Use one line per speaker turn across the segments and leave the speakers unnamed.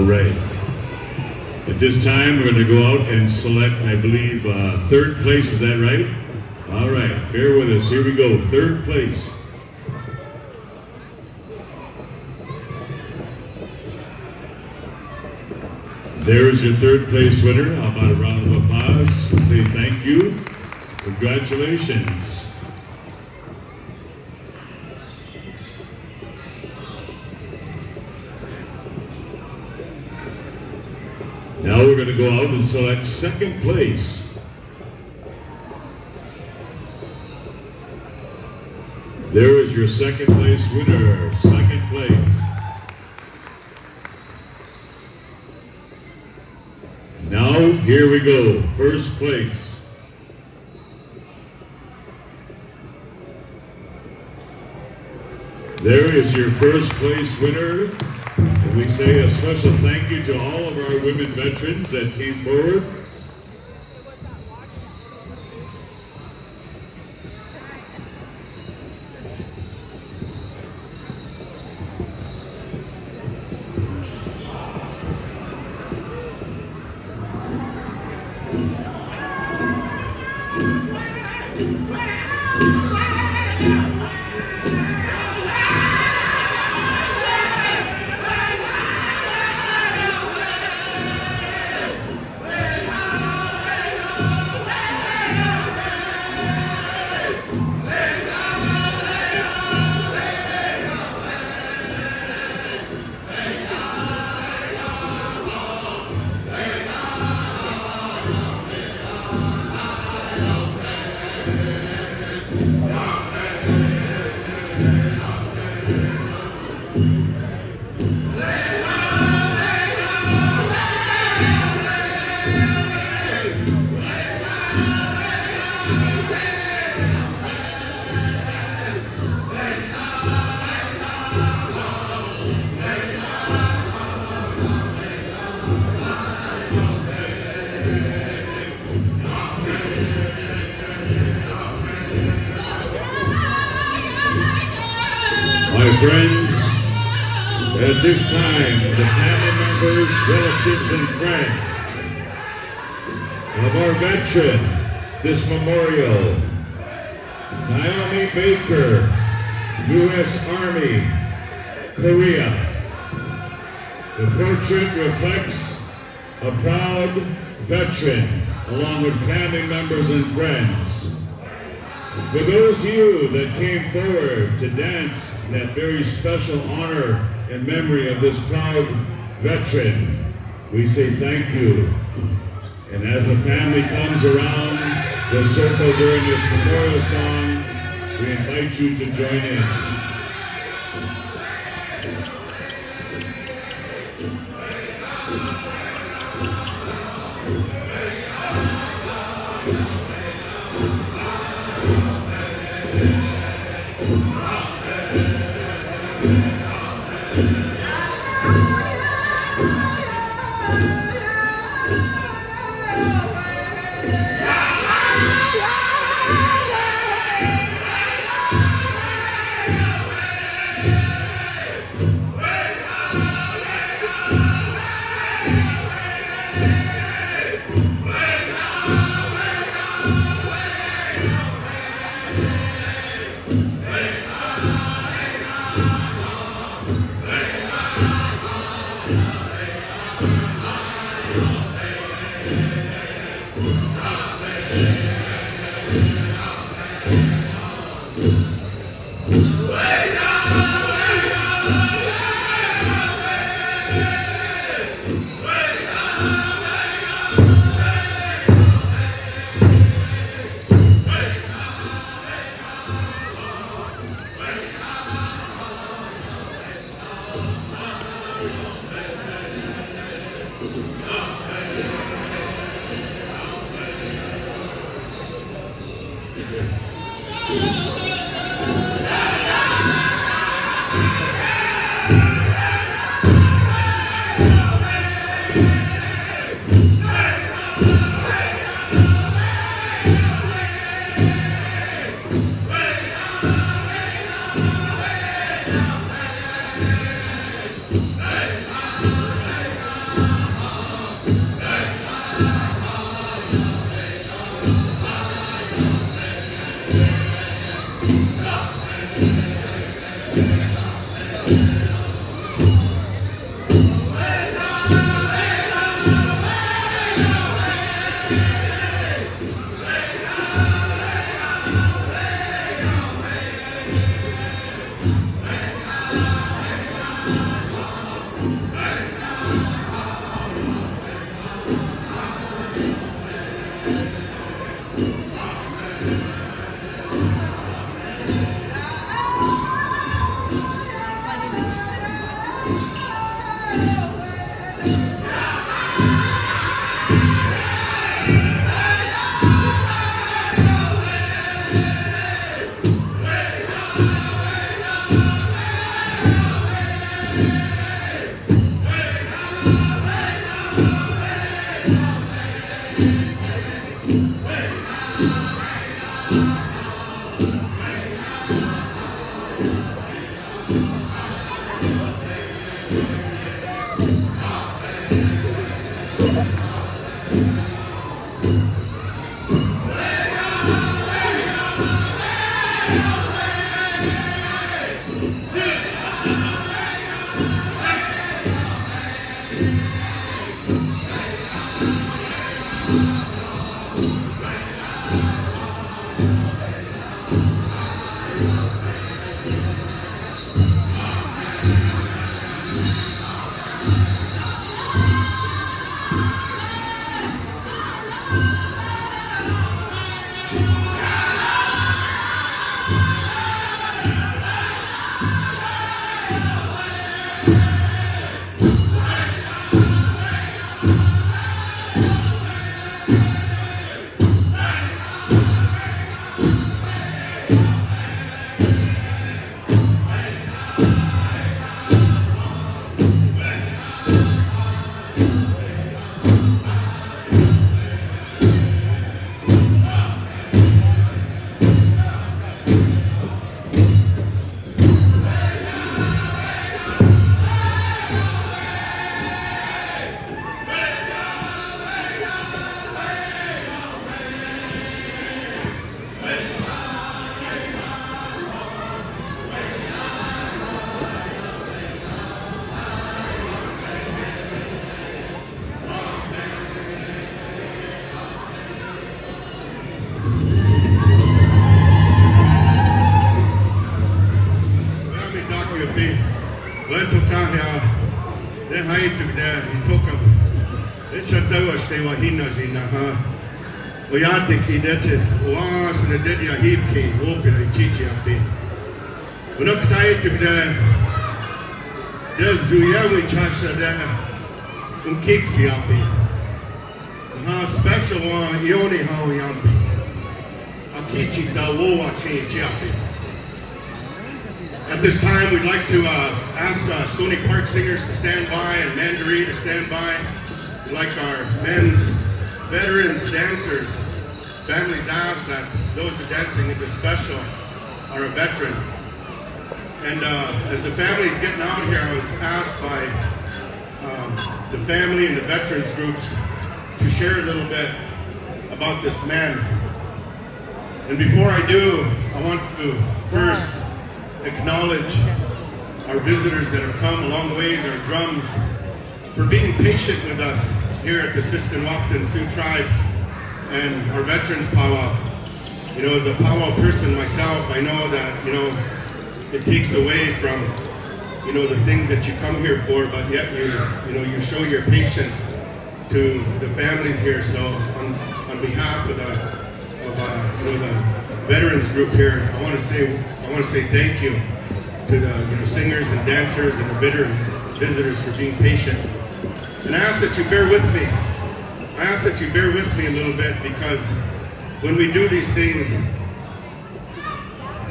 All right. At this time, we're going to go out and select, I believe, third place. Is that right? All right. Bear with us. Here we go. Third place. There is your third place winner. How about a round of applause? We'll say thank you. Congratulations. Now we're going to go out and select second place. There is your second place winner. Second place. Now, here we go. First place. There is your first place winner. And we say a special thank you to all of our women veterans that came forward. My friends, at this time, the family members, relatives, and friends of our veteran, this memorial, Naomi Baker, U.S. Army, Korea. The portrait reflects a proud veteran, along with family members and friends. For those of you that came forward to dance that very special honor and memory of this proud veteran, we say thank you. And as the family comes around the circle during this memorial song, we invite you to join in.
Sisseton-Wahpeton Wahina Oyate ki dete was na dedi ya hipki open a chichi api. Unak tayo tibda da zuyawi chasha da unkiksi api. Special one yoni hao yampi. Akichi da wowa chi api. At this time, we'd like to ask Stony Park singers to stand by and Mandaree to stand by. We'd like our men's veterans, dancers, families ask that those who are dancing in this special are a veteran. And as the family's getting out here, I was asked by the family and the veterans groups to share a little bit about this man. And before I do, I want to first acknowledge our visitors that have come a long ways, our drums, for being patient with us here at the Sisseton-Wahpeton Sioux Tribe and our veterans powwow. You know, as a powwow person myself, I know that, it takes away from, the things that you come here for, but yet you show your patience to the families here. So on behalf of the veterans group here, I want to say thank you to the singers and dancers and the visitors for being patient. And I ask that you bear with me. I ask that you bear with me a little bit, because when we do these things,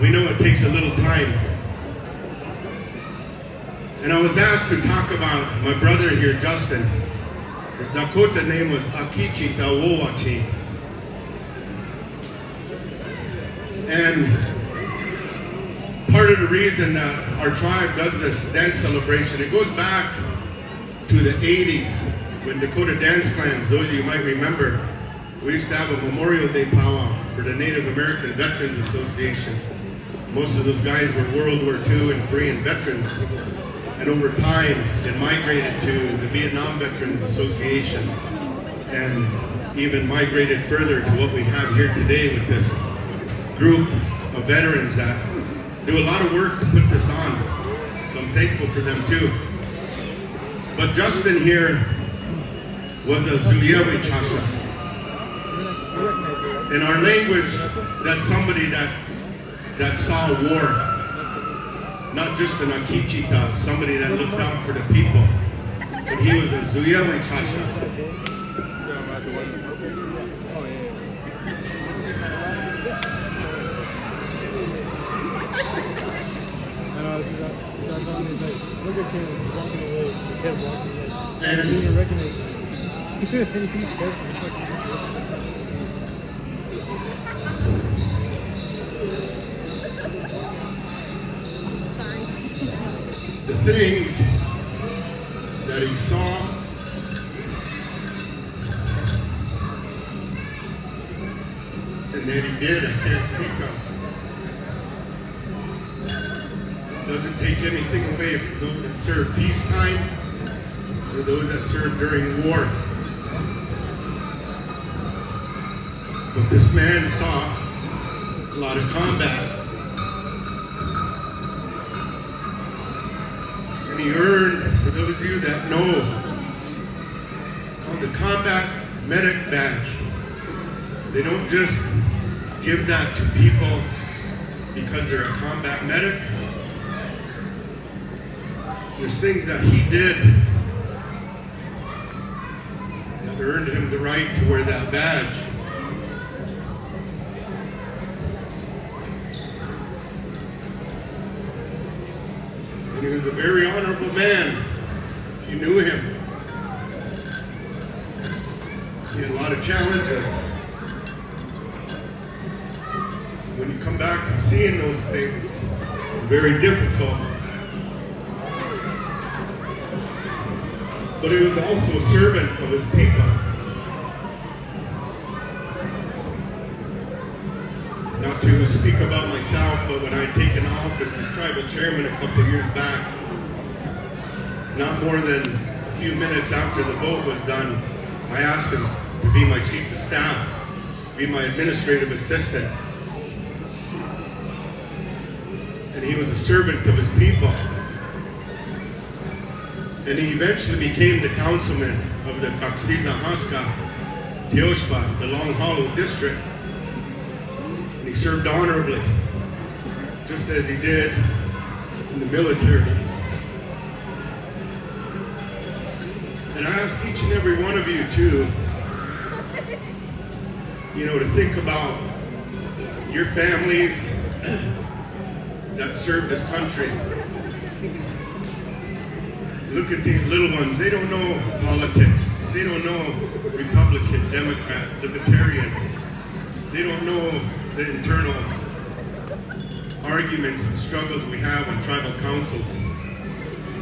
we know it takes a little time. And I was asked to talk about my brother here, Justin. His Dakota name was Akichi Tawowachi. And part of the reason that our tribe does this dance celebration, it goes back to the 80s when Dakota dance clans, those of you might remember, we used to have a Memorial Day powwow for the Native American Veterans Association. Most of those guys were World War II and Korean veterans. And over time, it migrated to the Vietnam Veterans Association and even migrated further to what we have here today with this group of veterans that do a lot of work to put this on. So I'm thankful for them too. But Justin here was a Zuyewi Chasha. In our language, that's somebody that saw war. Not just an Akichita, somebody that looked out for the people. But he was a Zuyewi Chasha. The things that he saw and that he did, I can't speak of. Doesn't take anything away from those that served peacetime or those that served during war. But this man saw a lot of combat. And he earned, for those of you that know, it's called the Combat Medic Badge. They don't just give that to people because they're a combat medic. There's things that he did that earned him the right to wear that badge. And he was a very honorable man, if you knew him. He had a lot of challenges. When you come back from seeing those things, it's very difficult. But he was also a servant of his people. Not to speak about myself, but when I had taken office as tribal chairman a couple of years back, not more than a few minutes after the vote was done, I asked him to be my chief of staff, be my administrative assistant. And he was a servant of his people. And he eventually became the councilman of the Kaksiza Haska Teoshpa, the Long Hollow District. And he served honorably, just as he did in the military. And I ask each and every one of you to think about your families that served this country. Look at these little ones. They don't know politics. They don't know Republican, Democrat, Libertarian. They don't know the internal arguments and struggles we have on tribal councils.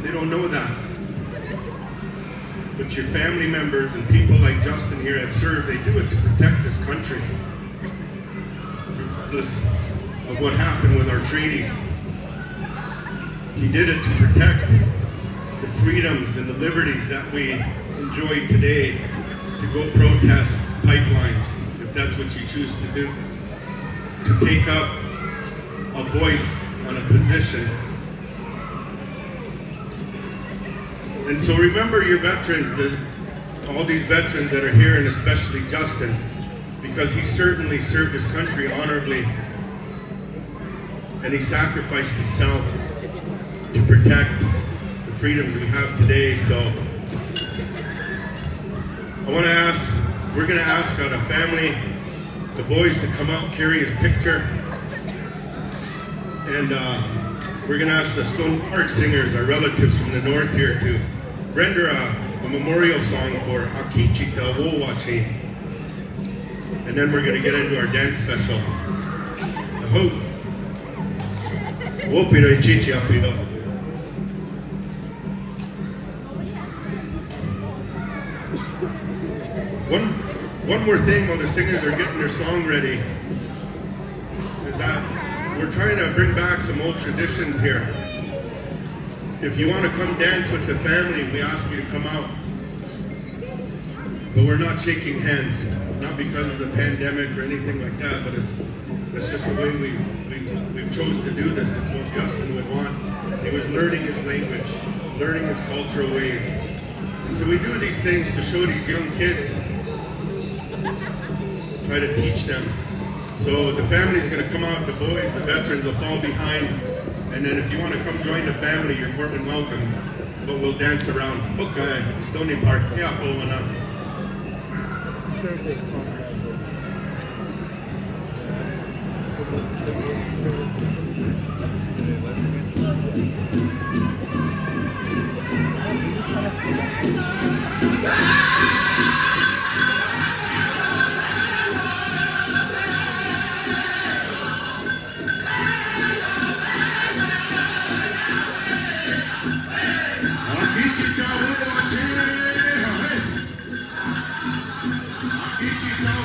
They don't know that. But your family members and people like Justin here that serve, they do it to protect this country. Regardless of what happened with our treaties. He did it to protect the freedoms and the liberties that we enjoy today, to go protest pipelines, if that's what you choose to do, to take up a voice on a position. And so remember your veterans, all these veterans that are here, and especially Justin, because he certainly served his country honorably, and he sacrificed himself to protect the freedoms we have today. So we're going to ask out of family, the boys to come out, carry his picture. And we're going to ask the Stone Park singers, our relatives from the north here, to render a memorial song for Wacipi. And then we're going to get into our dance special. I hope. One more thing while the singers are getting their song ready is that we're trying to bring back some old traditions here. If you want to come dance with the family, we ask you to come out. But we're not shaking hands, not because of the pandemic or anything like that, but it's just the way we've chose to do this. It's what Justin would want. He was learning his language, learning his cultural ways. And so we do these things to show these young kids, try to teach them. So the family's going to come out, the boys, the veterans will fall behind. And then if you want to come join the family, you're more than welcome. But we'll dance around. Okay, Stony Park. Yeah, hold up. Wacipi.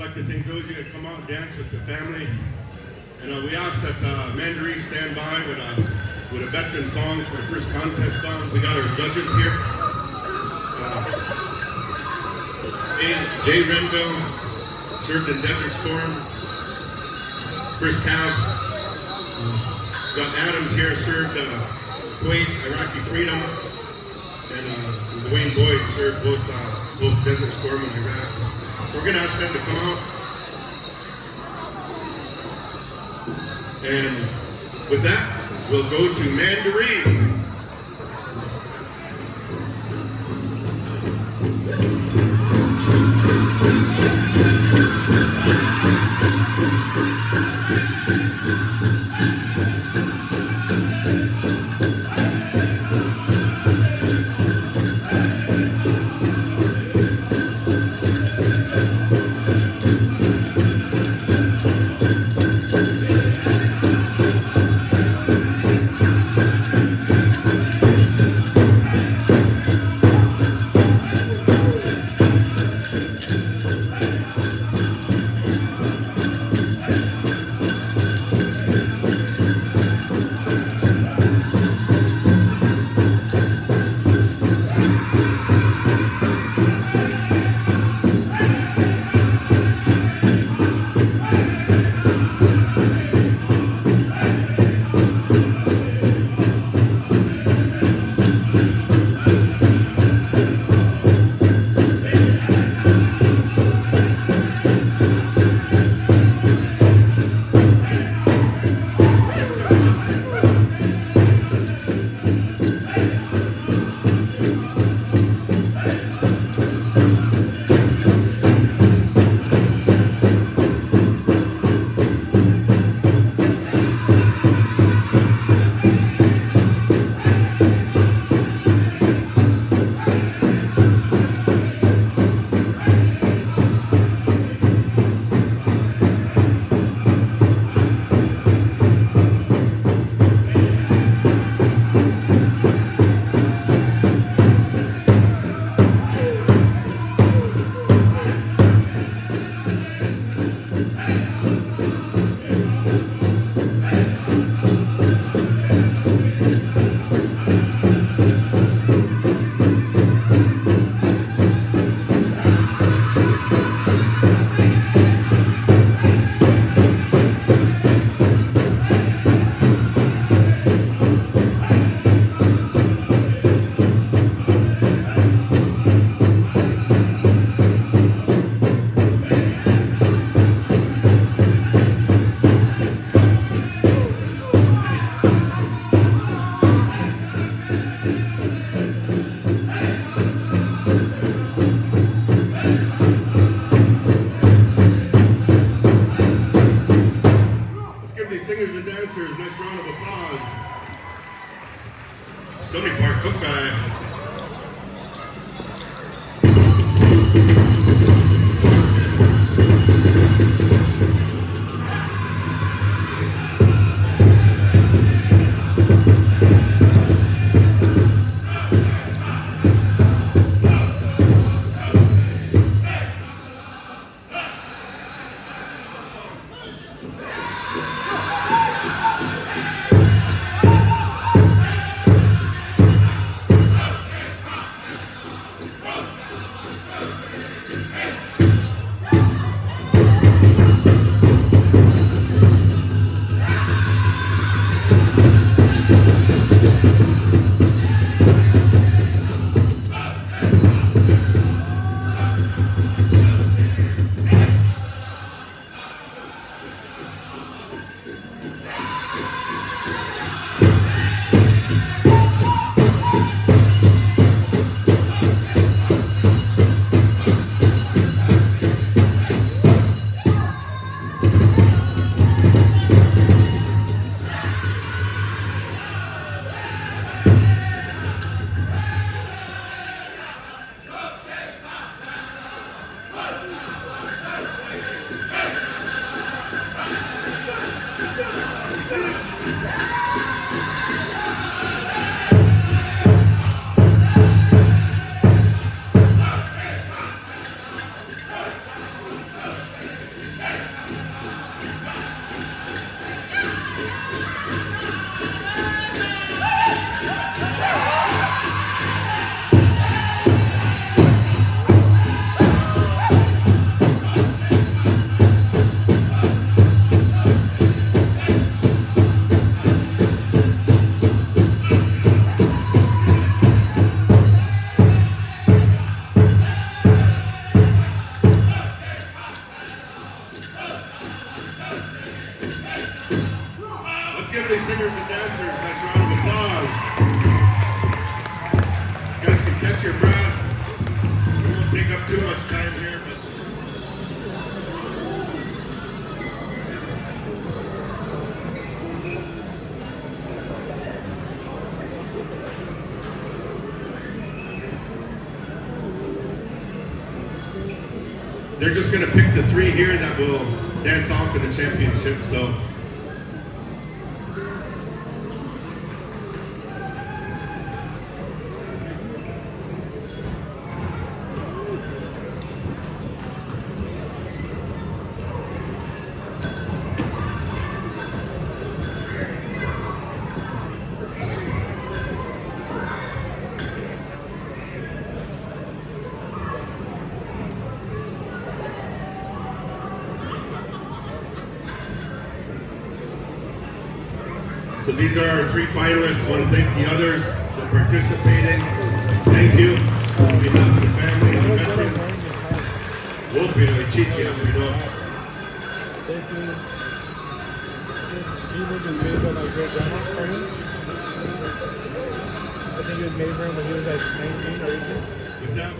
like to thank those of you that come out and dance with the family. And we ask that Mandaree stand by with a veteran song for the first contest song. We got our judges here. Jay Renville served in Desert Storm. Chris Cav. Got Adams here, served Kuwait, Iraqi Freedom. And Dwayne Boyd served both Desert Storm and Iraq. So we're going to ask them to come out. And with that, we'll go to Mandaree. singers and dancers. Nice round of applause. You guys can catch your breath. We won't take up too much time here, but they're just going to pick the 3 here that will dance off in the championship. So So these are our 3 finalists. I want to thank the others for participating. Thank you on behalf of the family and the veterans. Wahpeton, Wacipi,
He was made by my great grandma for him. I think he was made for him when he was like 19 or 18.
With that.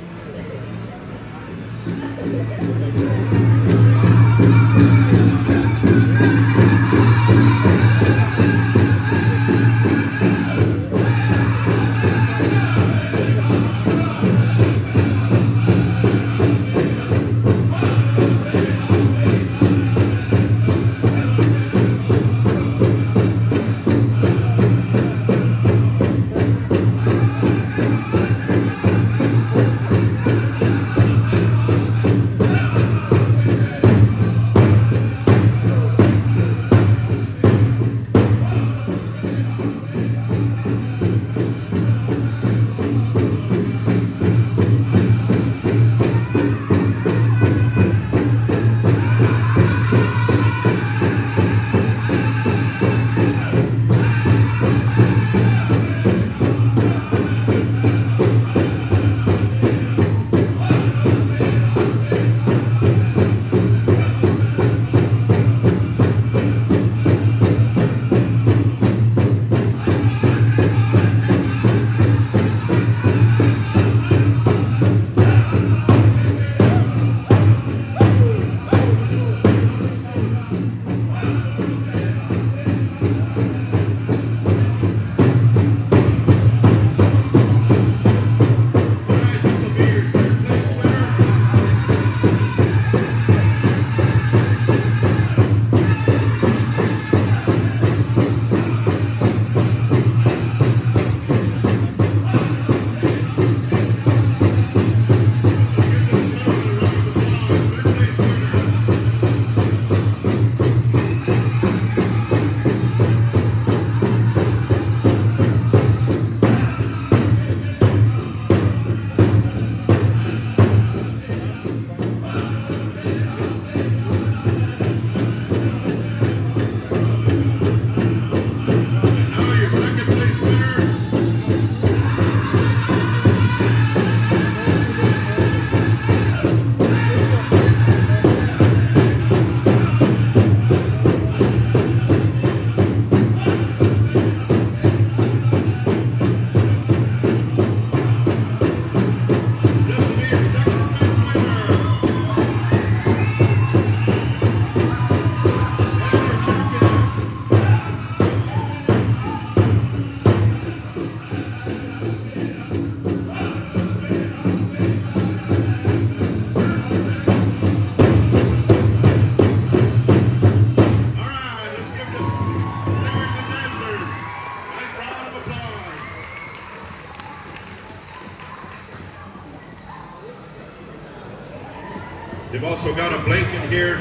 They've also got a blanket here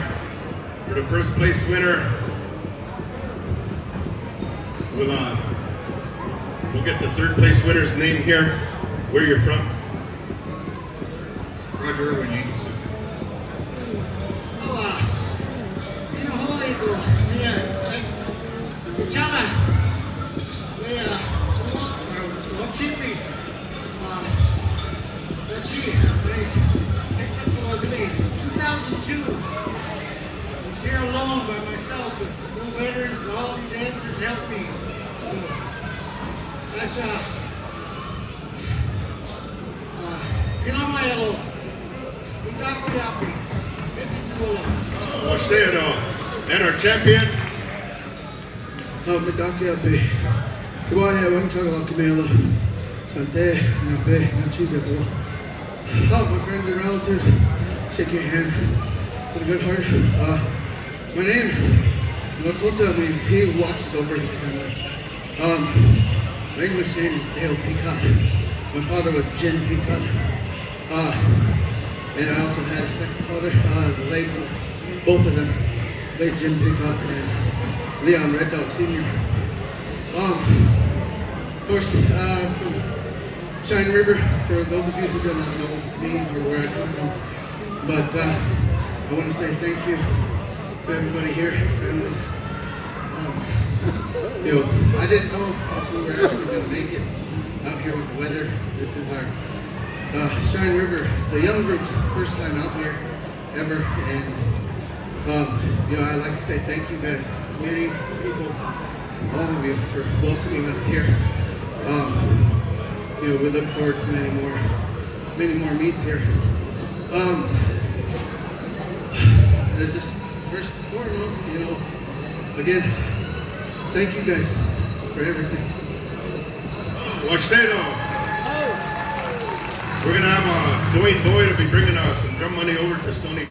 for the first place winner. We'll get the third place winner's name here. Where you're from?
Roger Irwin, Yankees.
Wacipi, let's see, nice. Picked up for 2002. He's here
here alone by myself with no veterans, all these dancers helped me. So that's Kinamaelo. Wacipi.
And our champion,
Wacipi. Tuahe Wangchagal Kamela. Sante, Nabe, Nachizabo. My friends and relatives, shake your hand with a good heart. My name, Lakota, means he who watches over his family. My English name is Dale Peacock. My father was Jim Peacock. And I also had a second father, the late, both of them, late Jim Peacock and Leon Red Dog Sr. Of course, from Shine River, for those of you who do not know me or where I come from, but I want to say thank you to everybody here, families. I didn't know if we were actually going to make it out here with the weather. This is our Shine River, the young group's first time out here ever, and I'd like to say thank you guys, many people, all of you, for welcoming us here. We look forward to many more meets here. It's just first and foremost, again, thank you guys for everything.
Wacipi. We're going to have Dwayne Boyd will be bringing us some drum money over to Stony